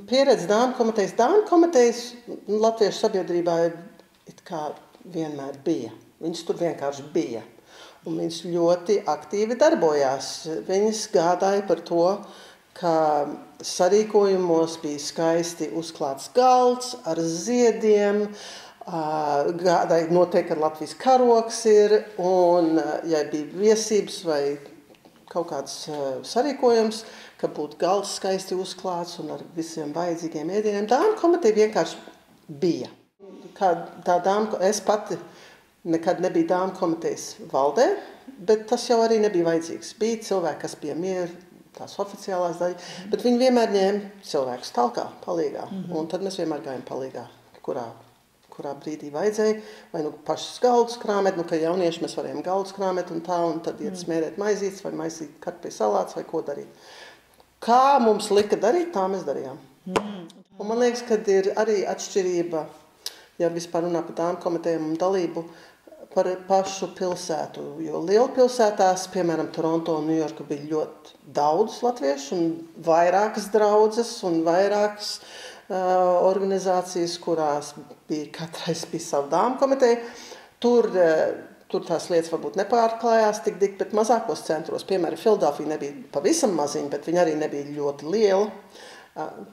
pieredze dāmu komitejas. Dāmu komitejas latviešu sabiedrībā it kā vienmēr bija. Viņas tur vienkārši bija. Un viņas ļoti aktīvi darbojās. Viņas gādāja par to, ka sarīkojumos bija skaisti uzklāts galds ar ziediem, gādāja noteikti, ka Latvijas karoks ir, un ja bija viesības vai kaut kāds sarīkojums, ka būtu galds skaisti uzklāts un ar visiem vajadzīgiem ēdieniem. Dāmu komiteja vienkārši bija. Es pati nekad nebija dāmu komitejas valdē, bet tas jau arī nebija vajadzīgs. Bija cilvēki, kas bija mieru, tās oficiālās daļas, bet viņi vienmēr ņēma cilvēkus talkā, palīgā. Un tad mēs vienmēr gājam palīgā, kurā brīdī vajadzēja, vai pašas galdus krāmēt, ka jaunieši mēs varējām galdus krāmēt un tad iet smērēt maizītes, vai maisīt kartupēļu salātus, vai ko darīt. Kā mums lika darīt, tā mēs darījām. Un man liekas, ka ir arī atšķirība, ja vispār runā par dāmu komitejām un dalību, par pašu pilsētu, jo lielpilsētās, piemēram, Toronto un Ņujorka bija ļoti daudz latviešu un vairākas draudzes un vairākas organizācijas, kurās bija katrais bija savu dāmu komiteju. Tur tās lietas varbūt nepārklājās tik dik, bet mazākos centros, piemēram, Filadelfija nebija pavisam maziņa, bet viņa arī nebija ļoti liela.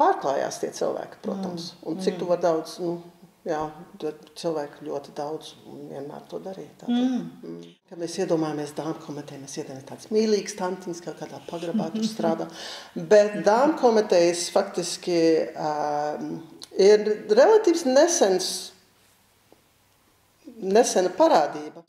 Pārklājās tie cilvēki, protams. Un cik tu var daudz, jā, cilvēki ļoti daudz un vienmēr to darīja. Kad mēs iedomājamies dāmu komiteju, mēs iedomājamies tāds mīlīgs tantiņas, kaut kādā pagrabā tur strādā. Bet dāmu komitejas faktiski ir relatīvs nesena parādība.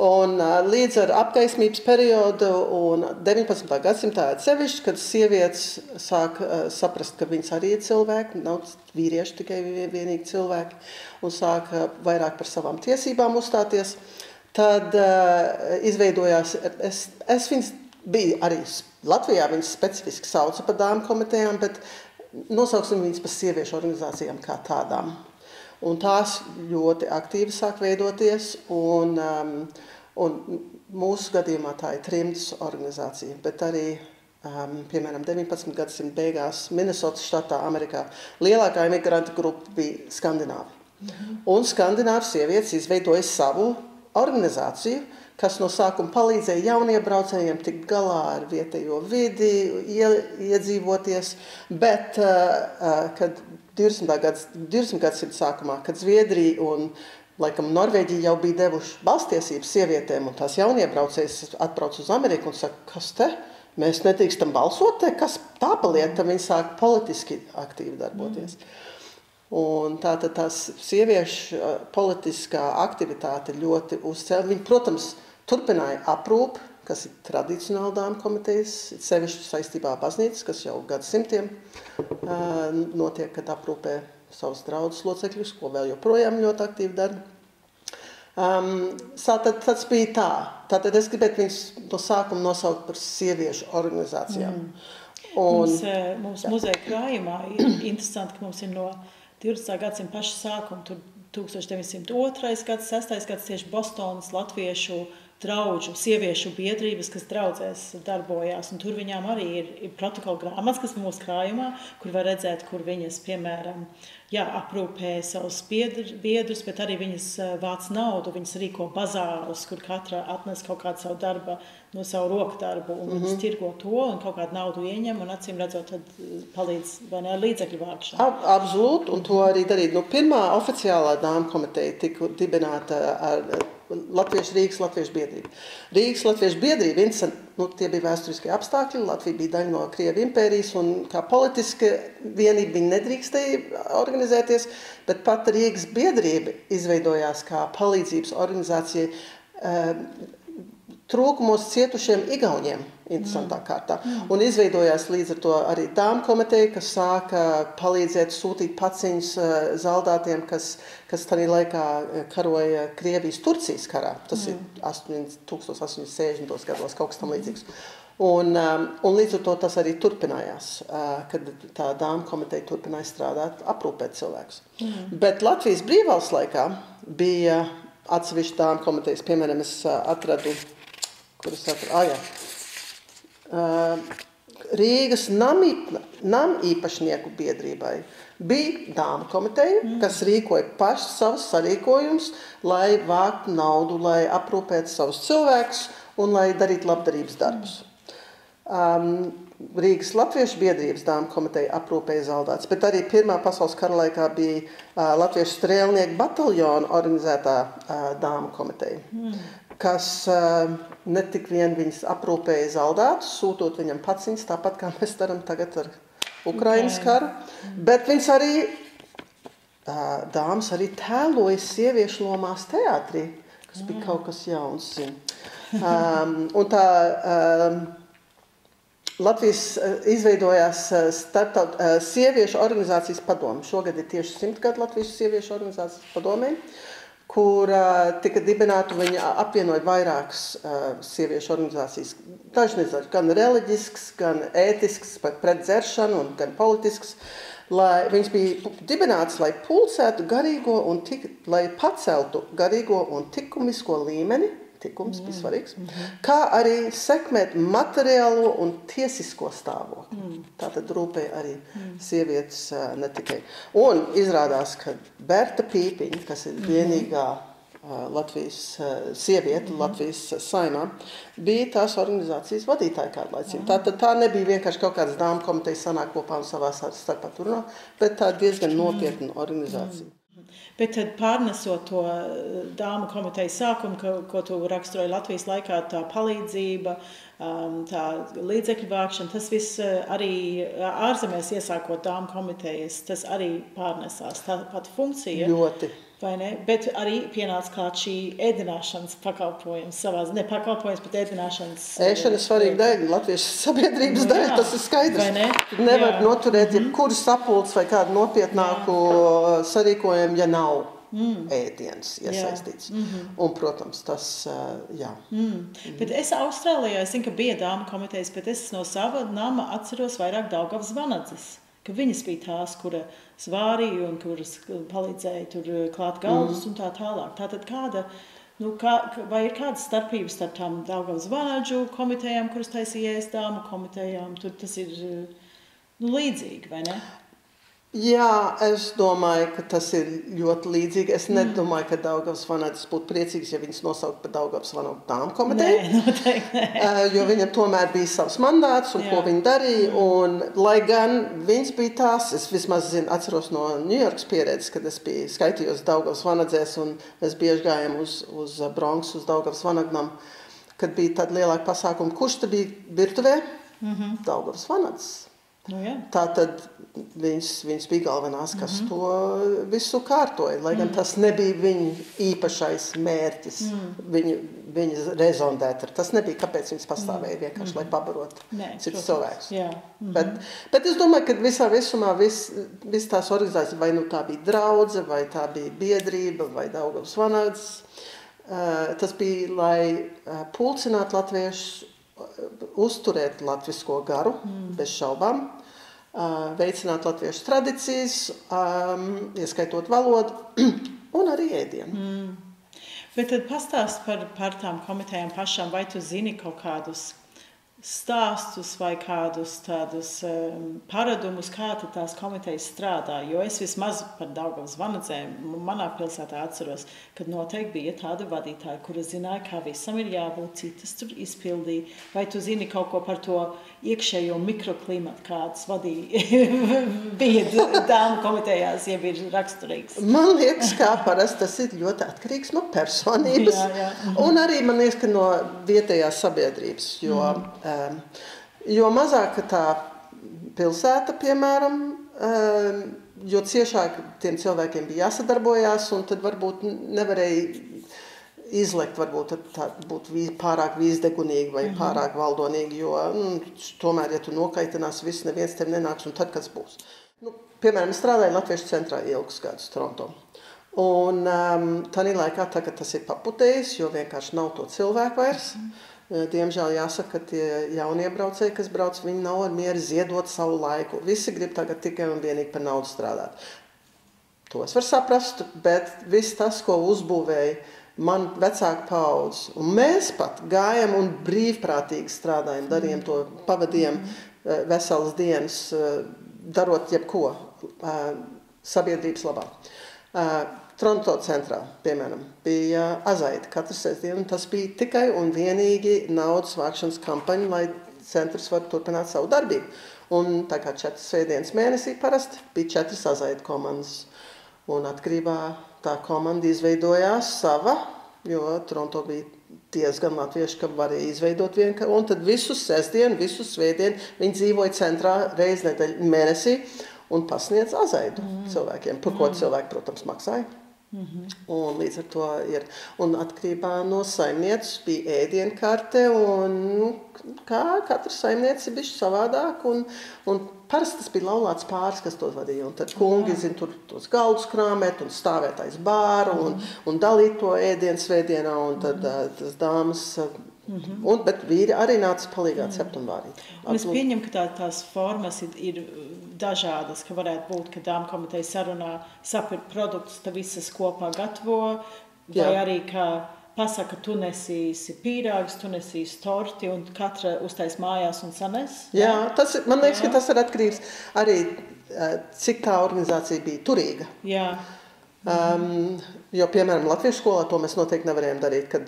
Un līdz ar apgaismības periodu un 19. gadsimtā atsevišķi, kad sievietes sāk saprast, ka viņas arī ir cilvēki, nav vīrieši tikai vienīgi cilvēki, un sāk vairāk par savām tiesībām uzstāties, tad izveidojās, es viņas bija arī Latvijā, viņas specifiski sauca par dāmu komitejām, bet nosauksim viņas par sieviešu organizācijām kā tādām. Un tās ļoti aktīvi sāk veidoties, un mūsu gadījumā tā ir trimdas organizācija, bet arī, piemēram, 19. gadsimta beigās Minnesotas štatā, Amerikā, lielākā imigrantu grupa bija skandināvi. Un skandināvu sievietes izveidoja savu organizāciju, kas no sākuma palīdzēja jauniebraucējiem tikt galā ar vietējo vidi, iedzīvoties, bet, kad 20. gadsimta sākumā, kad Zviedrija un, laikam, Norvēģija jau bija devuši balstiesības sievietēm, un tās jauniebraucējas atbrauc uz Ameriku un saka, kas te? Mēs nedrīkstam balsot te? Kas tā palieta? Tad viņi sāk politiski aktīvi darboties. Un tātad tās sieviešu politiskā aktivitāte ļoti uzcēla. Viņi, protams, turpināja aprūpi, kas ir tradicionāli dāmu komitejas, sevišķi saistībā ar baznīcas, kas jau gadsimtiem notiek, kad aprūpē savus draudzes locekļus, ko vēl joprojām ļoti aktīvi dara. Tas bija tā. Tātad es gribētu viņus no sākuma nosaukt par sieviešu organizācijām. Mums muzeja krājumā ir interesanti, ka mums ir no 20. gadsimta paša sākuma, tur 1902. gads, 6. gads tieši Bostonas latviešu draudžu, sieviešu biedrības, kas draudzēs darbojās, un tur viņām arī ir protokola grāmatas, kas mūsu krājumā, kur var redzēt, kur viņas, piemēram, aprūpē savus biedrus, bet arī viņas vāc naudu, viņas rīko bazārus, kur katra atnes kaut kādu savu darba, no savu roku darbu, un viņas tirgo to, un kaut kādu naudu ieņem, un acīm redzot, tad palīdz vai ne, līdzekļu vākšanu. Absolūti, un to arī darīt. Pirmā oficiālā dāmu komiteja tika dibināta ar Rīgas latviešu biedrību. Rīgas latviešu biedrība, tie bija vēsturiskie apstākļi, Latvija bija daļa no Krievu impērijas, un kā politiska vienība viņi nedrīkstēja organizēties, bet pat Rīgas biedrība izveidojās kā palīdzības organizācija trūkumos cietušiem igauņiem, interesantā kārtā. Un izveidojās līdz ar to arī dāmu komiteja, kas sāka palīdzēt sūtīt paciņus zaldātiem, kas tādā laikā karoja Krievijas-Turcijas karā. Tas ir 1860. gados, kaut kas tam līdzīgs. Un līdz ar to tas arī turpinājās, kad tā dāmu komiteja turpināja strādāt, aprūpēt cilvēkus. Bet Latvijas brīvvalsts laikā bija atsevišķi dāmu komitejas, piemēram, es atradu, Rīgas namīpašnieku biedrībai bija dāmu komiteja, kas rīkoja paši savus sarīkojumus, lai vāktu naudu, lai aprūpētu savus cilvēkus un lai darītu labdarības darbus. Rīgas Latviešu biedrības dāmu komiteja aprūpēja zaldāts, bet arī Pirmā pasaules kara laikā bija Latviešu strēlnieku bataljona organizētā dāmu komiteja, kas ne tik vien viņas aprūpēja zaldātus, sūtot viņam paciņas, tāpat kā mēs darām tagad ar Ukrainas karu, bet viņas arī, dāmas arī tēloja sieviešu lomās teātrī, kas bija kaut kas jauns. Un tā Latvijas izveidojās sieviešu organizācijas padomi. Šogad ir tieši 100 gadu Latvijas sieviešu organizācijas padomē, kur tika dibināta, viņa apvienoja vairākas sieviešu organizācijas. Dažnedz gan reliģisks, gan ētisks, pret dzeršanu, un gan politisks. Viņas bija dibināts, lai pulcētu garīgo un lai paceltu garīgo un likumisko līmeni, tikums bija svarīgs, kā arī sekmēt materiālo un tiesisko stāvokli. Tātad rūpēja arī sievietes ne tikai. Un izrādās, ka Berta Pīpiņa, kas ir vienīgā Latvijas sieviete, Latvijas Saeimā, bija tās organizācijas vadītāja kādu laicību. Tātad tā nebija vienkārši kaut kādas dāmu komitejas sanāk kopā un savā starpā turno, bet tā diezgan nopietna organizācija. Bet tad pārnesot to dāmu komiteju sākumu, ko tu raksturoji Latvijas laikā, tā palīdzība, tā līdzekļu vākšana, tas viss arī ārzemēs iesākot dāmu komitejas, tas arī pārnesās, tā pati funkcija. Ļoti. Vai ne? Bet arī pienāca klāt šī ēdināšanas pakalpojums savās, ne pakalpojums, bet ēdināšanas. Ēšana svarīga daļa, Latviešu sabiedrības daļa, tas ir skaidrs. Vai ne? Nevar noturēt jebkuru sapulci vai kādu nopietnāku sarīkojumu, ja nav ēdienas iesaistīts. Un, protams, tas, jā. Bet es Austrālijā, es zinu, ka bija dāmu komitejas, bet es no sava nama atceros vairāk Daugavas Vanadzes. Ka viņas bija tās, kura svārīja un kuras palīdzēja tur klāt galdus un tā tālāk. Tātad vai ir kādas starpības starp tām Daugavas Vanadžu komitejām, kuras taisījies dāmu komitejām? Tur tas ir līdzīgi, vai ne? Jā, es domāju, ka tas ir ļoti līdzīgi. Es nedomāju, ka Daugavas Vanadzes būtu priecīgs, ja viņas nosaukt par Daugavas Vanadžu dāmu komiteju. Nē, noteikti nē. Jo viņam tomēr bija savs mandāts un ko viņa darīja. Un, lai gan viņas bija tās, es vismaz atceros no Ņujorkas pieredzes, kad es biju skaitījos Daugavas Vanadzēs un mēs bieži gājām uz Bronx, uz Daugavas Vanagnam, kad bija tāda lielāka pasākuma. Kurš te bija virtuvē? Daugavas Vanadzes. Tātad viņas bija galvenās, kas to visu kārtoja, lai gan tas nebija viņa īpašais mērķis, viņa rezondēt. Tas nebija, kāpēc viņas pastāvēja vienkārši, lai pabarotu citus cilvēkus. Bet es domāju, ka visā visumā viss tās organizācijas, vai tā bija draudze, vai tā bija biedrība, vai Daugavas Vanadzes, tas bija, lai pulcinātu latviešus, uzturēt latvisko garu, bez šaubām, veicināt latviešu tradīcijas, ieskaitot valodu un arī ēdienu. Bet tad pastāst par tām komitejām pašām, vai tu zini kaut kādus stāstus vai kādus tādus paradumus, kā tās komitejas strādā, jo es vismaz par Daugavas Vanadzēm manā pilsētā atceros, kad noteikti bija tāda vadītāja, kura zināja, kā visam ir jābūt, citas tur izpildīja, vai tu zini kaut ko par to iekšējo mikroklimatu, kāds bija dāmu komitejās, ja ir raksturīgs? Man liekas, kā parasti tas ir ļoti atkarīgs no personības, un arī man liekas, ka no vietējās sabiedrības, jo mazāk tā pilsēta, piemēram, jo ciešāk tiem cilvēkiem bija jāsadarbojās, un tad varbūt nevarēja izlekt, varbūt būtu pārāk vīzdegunīgi vai pārāk valdonīgi, jo tomēr, ja tu nokaitinās, neviens tev nenāks, un tad kas būs. Piemēram, es strādāju Latviešu centrā ilgus gadus Toronto. Un tādā laikā tagad tas ir paputējis, jo vienkārši nav to cilvēku vairs. Diemžēl jāsaka, ka tie jauniebraucēji, kas brauc, viņi nav ar mieru ziedot savu laiku. Visi grib tagad tikai un vienīgi par naudu strādāt. To es varu saprast, bet viss tas, ko uzbūvēja man vecāka paudze, un mēs pat gājam un brīvprātīgi strādājam, darījam to, pavadījām veselas dienas, darot jebko sabiedrības labā. Toronto centrā, piemēram, bija azaidi katru sestdienu, un tas bija tikai un vienīgi naudas vākšanas kampaņa, lai centrs var turpināt savu darbību. Un tā kā 4 svētdienas mēnesī parasti bija 4 azaidi komandas. Un atkarībā tā komanda izveidojās sava, jo Toronto bija diezgan latvieši, ka varēja izveidot vienu, un tad visu sestdienu, visu svētdienu viņi dzīvoja centrā reizi mēnesī un pasniedz azaidu cilvēkiem, par ko cilvēki, protams, maksāja. Un līdz ar to ir, un atkarībā no saimnieces bija ēdienkarte, un kā katrs saimniecis ir bišķi savādāk, un parasti tas bija laulāts pāris, kas to vadīja, un tad kungi zin tur tos galdus krāmēt, un stāvēt aiz bāru, un dalīt to ēdienu svētdienā, un tad tas dāmas, bet vīri arī nāca palīgāt cept un vārīt. Es pieņemu, ka tās formas ir dažādas, ka varētu būt, ka dāmu komiteja sarunā sapirkt produktus, tad visas kopā gatavo, vai arī, ka pasaka, tu nesīsi pīrāgus, tu nesīsi torti, un katra uztais mājās un sanes. Jā, man liekas, ka tas ir atkarīgs arī, cik tā organizācija bija turīga. Jā. Jo, piemēram, latviešu skolā to mēs noteikti nevarējām darīt, kad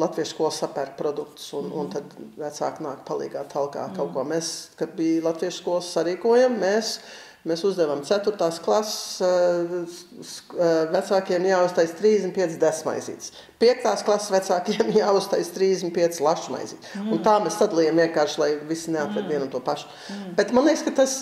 latviešu skola sapērk produktus, un tad vecāki nāk palīgā talkā kaut ko. Mēs, kad bija latviešu skolas sarīkojam, mēs uzdevām 4. klases vecākiem jāuztais 35 desmaizītes. 5. klases vecākiem jāuztais 35 lašmaizītes. Un tā mēs sadalījām vienkārši, lai visi neatved vienu un to pašu. Bet man liekas, ka tas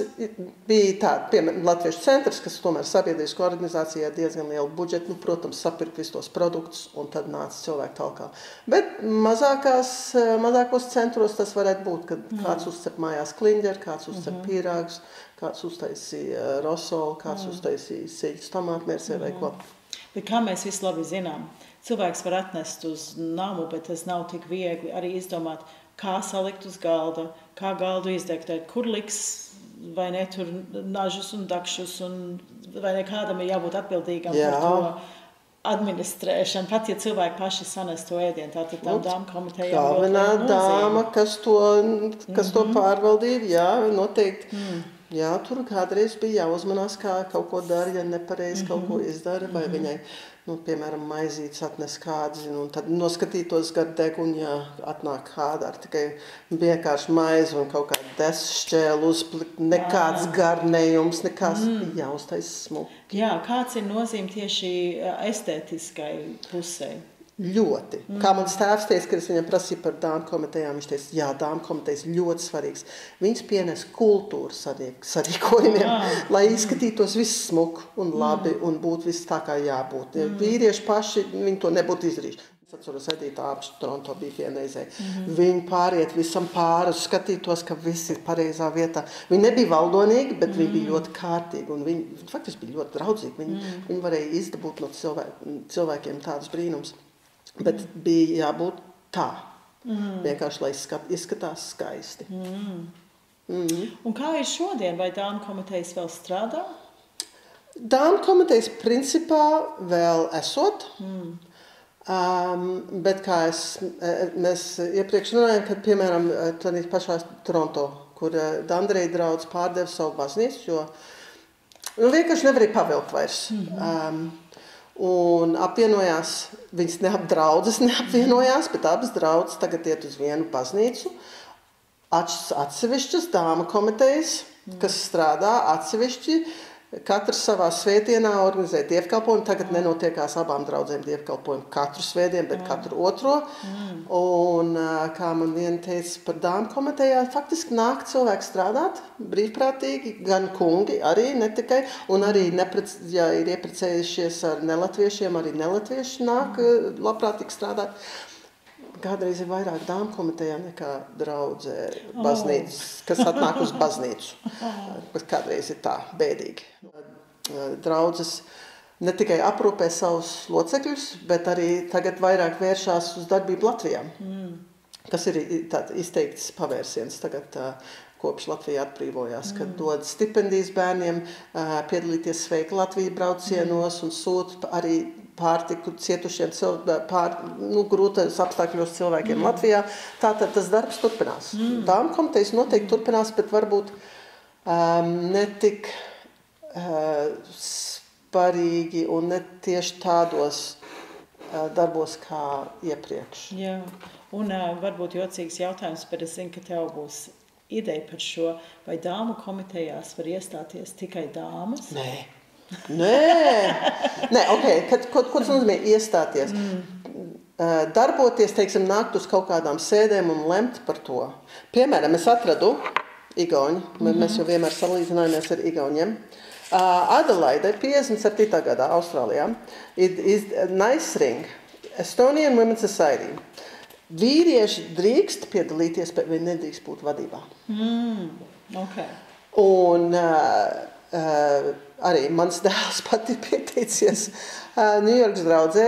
bija tā, piemēram, Latviešu centrs, kas tomēr sabiedrisko organizācijā diezgan lielu budžetu, protams, sapirkt visus tos produktus, un tad nāca cilvēki talkā. Bet mazākos centros tas varētu būt, kad kāds uzcep mājās kliņģeri, kāds uzcep pīrāgus, kāds uztaisīja rosolu, kāds uztaisīja siļus tomātmērcē vai ko. Bet kā mēs visi labi zinām, cilvēks var atnest uz namu, bet tas nav tik viegli arī izdomāt, kā salikt uz galda, kā galdu izdektēt, kur liks vai ne tur nažus un dakšus, vai ne kādam ir jābūt atbildīgam par to administrēšanu, pat ja cilvēki paši sanes to ēdienu, tātad tām dāmu komitejām galvenā dāma, kas to pārvaldīja, jā, noteikti. Jā, tur kādreiz bija jāuzmanās, kā kaut ko dara, ja nepareizi kaut ko izdara, vai viņai, piemēram, maizītes atnes kādi, un tad noskatītos gar degunu, ja atnāk kāda ar tikai vienkārši maizi un kaut kādu desšķēlu uzplikt, nekāds garnējums, nekāds jāuztais smuki. Jā, kāds ir nozīme tieši estētiskai pusē? Ļoti. Kā mans tēvs teica, kad es viņam prasīju par dāmu komitejām, viņš teica, jā, dāmu komitejas ļoti svarīgs. Viņas pienes kultūru sarīkojumiem, lai izskatītos viss smuku un labi un būtu viss tā, kā jābūt. Vīrieši paši, viņi to nebūtu izdarījuši. Es atceros, Edīta Āpša Toronto bija vienreizē. Viņi pāriet visam pāri, skatītos, ka viss ir pareizā vietā. Viņi nebija valdonīgi, bet viņi bija ļoti kārtīgi un viņi faktiski bija ļoti draudzīgi. Viņi varēja izdabūt no cilvēkiem tādus brīnums. Bet bija jābūt tā, vienkārši, lai izskatās skaisti. Un kā ir šodien? Vai dāmu komitejas vēl strādā? Dāmu komitejas principā vēl esot, bet kā mēs iepriekš runājam, kad, piemēram, tādā pašā Toronto, kur Dandreja draudz pārdeva savu baznīcu, jo vienkārši nevarēja pavilkt vairs. Un apvienojās, viņas draudzes neapvienojās, bet abas draudzes tagad iet uz vienu baznīcu. Atsevišķas dāmu komitejas, kas strādā atsevišķi, katrs savā svētdienā organizē dievkalpojumu. Tagad nenotiekās abām draudzēm dievkalpojumu katru svētdienu, bet katru otro. Un kā man viena teica par dāmu komitejā, faktiski nāk cilvēki strādāt brīvprātīgi, gan kungi arī, ne tikai, un arī, ja ir ieprecējušies ar nelatviešiem, arī nelatvieši nāk labprātīgi strādāt. Kādreiz ir vairāk dāmu komitejā nekā draudzē baznīcas, kas atnāk uz baznīcu. Kādreiz ir tā bēdīgi. Draudzes ne tikai aprūpē savus locekļus, bet arī tagad vairāk vēršās uz darbību Latvijā, kas ir izteikts pavērsiens tagad, kopš Latvija atbrīvojās, kad dod stipendijas bērniem piedalīties Sveika Latvija braucienos un sūta arī pārtiku cietušiem grūtos apstākļos cilvēkiem Latvijā. Tātad tas darbs turpinās. Dāmu komitejas noteikti turpinās, bet varbūt ne tik sparīgi un ne tieši tādos darbos kā iepriekš. Jā, un varbūt jocīgs jautājums, bet es zinu, ka tev būs ideja par šo, vai dāmu komitejās var iestāties tikai dāmas? Nē, ko tas nozīmē iestāties? Darboties, teiksim, nākt uz kaut kādām sēdēm un lemt par to. Piemēram, es atradu igauņu, mēs jau vienmēr salīdzinājāmies ar igauņiem. Adelaide 57. gadā Austrālijā is nice ring, Estonian Women's Society. Vīrieši drīkst piedalīties, bet viņi nedrīkst būt vadībā. Okay. Un arī mans dēls pat ir pieteicies Ņujorkas draudzē,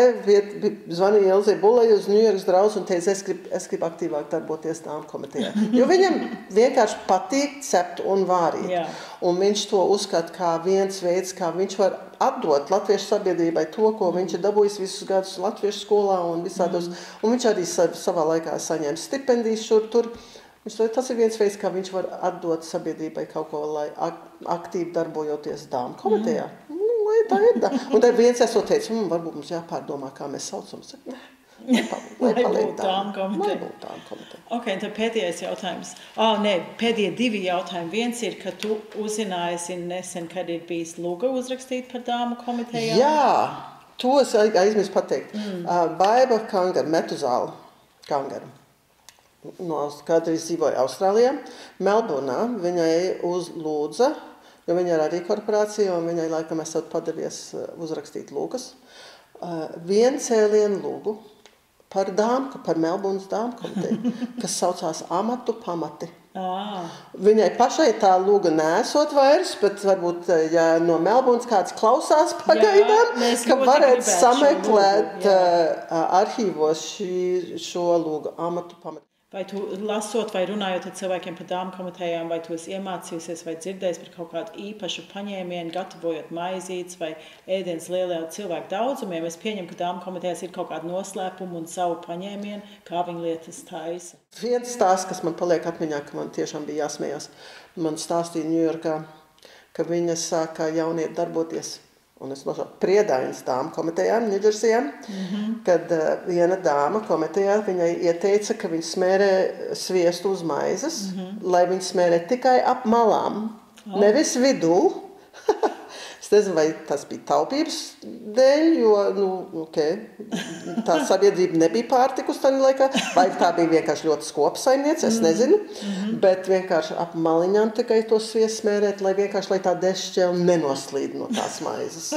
zvanīja Ilzei Bulai uz Ņujorkas draudzi un teica, es gribu aktīvāk darboties dāmu komitejā. Jo viņam vienkārši patīk cept un vārīt. Jā. Un viņš to uzskata kā viens veids, kā viņš var atdot latviešu sabiedrībai to, ko viņš ir dabūjis visus gadus latviešu skolā un visādos. Un viņš arī savā laikā saņēma stipendijas šur tur. Tas ir viens veids, kā viņš var atdot sabiedrībai kaut ko, lai aktīvi darbojoties dāmu komitejā. Tā ir. Un tad viens esot teicis, varbūt mums jāpārdomā, kā mēs saucam. Lai būtu dāmu komiteja. Ok, tad pēdējais jautājums. Pēdējie 2 jautājumi. Viens ir, ka tu uzzinājies nesen, kad ir bijis lūga uzrakstīt par dāmu komitejām. Jā, to es aizmirsu pateikt. Baiba Kangara, Metuzāla Kangara. Kādreiz dzīvoja Austrālijā, Melburnā, viņai uzlūdza, jo viņa ir arī korporācija, un viņai laikam esot padevies uzrakstīt lūgas, vienu cēlienu lūgu par Melburnas dāmu komiteju, kas saucās Amatu pamati. Viņai pašai tā lūga nesot vairs, bet varbūt, ja no Melburnas kāds klausās pagaidām, ka varētu sameklēt arhīvos šo lūgu Amatu pamati. Vai tu lasot vai runājot ar cilvēkiem par dāmu komitejām, vai tu esi iemācījusies vai dzirdējis par kaut kādu īpašu paņēmienu, gatavojot maizītes vai ēdienas lielajā cilvēku daudzumiem? Es pieņemu, ka dāmu komitejās ir kaut kāda noslēpuma un savu paņēmienu, kā viņi lietas taisa. Viens stāsts, kas man paliek atmiņā, ka man tiešām bija jāsmējās. Man stāstīja Ņujorkā, ka viņa sāka jaunieti darboties. Un es nosaucu Priedainas dāmu komitejām, Ņudžersijā, kad viena dāma komitejā viņai ieteica, ka viņa smērē sviestu uz maizes, lai viņa smērē tikai ap malām, nevis vidū. Es nezinu, vai tas bija taupības dēļ, jo tā sabiedrība nebija pārtikus tajā laikā, vai tā bija vienkārši ļoti skopa saimniece, es nezinu, bet vienkārši ap maliņām tikai to sviestu smērēt, lai tā dešķēle nenoslīd no tās maizes.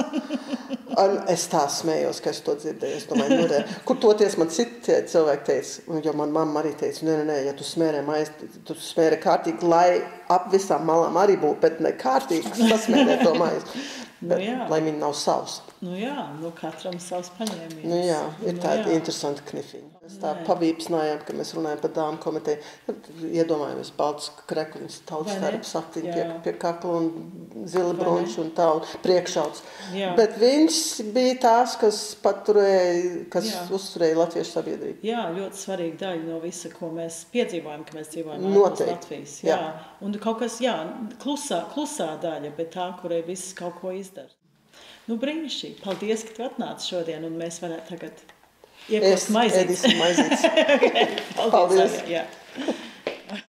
Un es tā smējos, ka es to dzirdēju, es domāju, kur toties man citi cilvēki teica, jo man mamma arī teica, nē, ja tu smērē maizi, tu smērē kārtīgi, lai ap visām malām arī būtu, bet ne kārtīgi sasmērē to maizi. Bet, lai viņi nav savs. Katram savs paņēmiens. Ir tādi interesanti knifiņi. Mēs tā pavīpsnājām, ka mēs runājam par dāmu komiteju. Iedomājamies balts krekliņas, tautas starp saktiņu pie kakla un zila bruņš un tā, un priekšauts. Bet viņš bija tās, kas paturēja, kas uzturēja latviešu sabiedrību. Jā, ļoti svarīga daļa no visa, ko mēs piedzīvojam, ka mēs dzīvojam ārpus Latvijas. Un kaut kas, klusā daļa, bet tā, kurai viss kaut ko izdara. Brīnišķīgi. Paldies, ka tu atnāci šodien, un mēs varētu tagad iekost maizītes. Es ēdīsim maizītes. Paldies.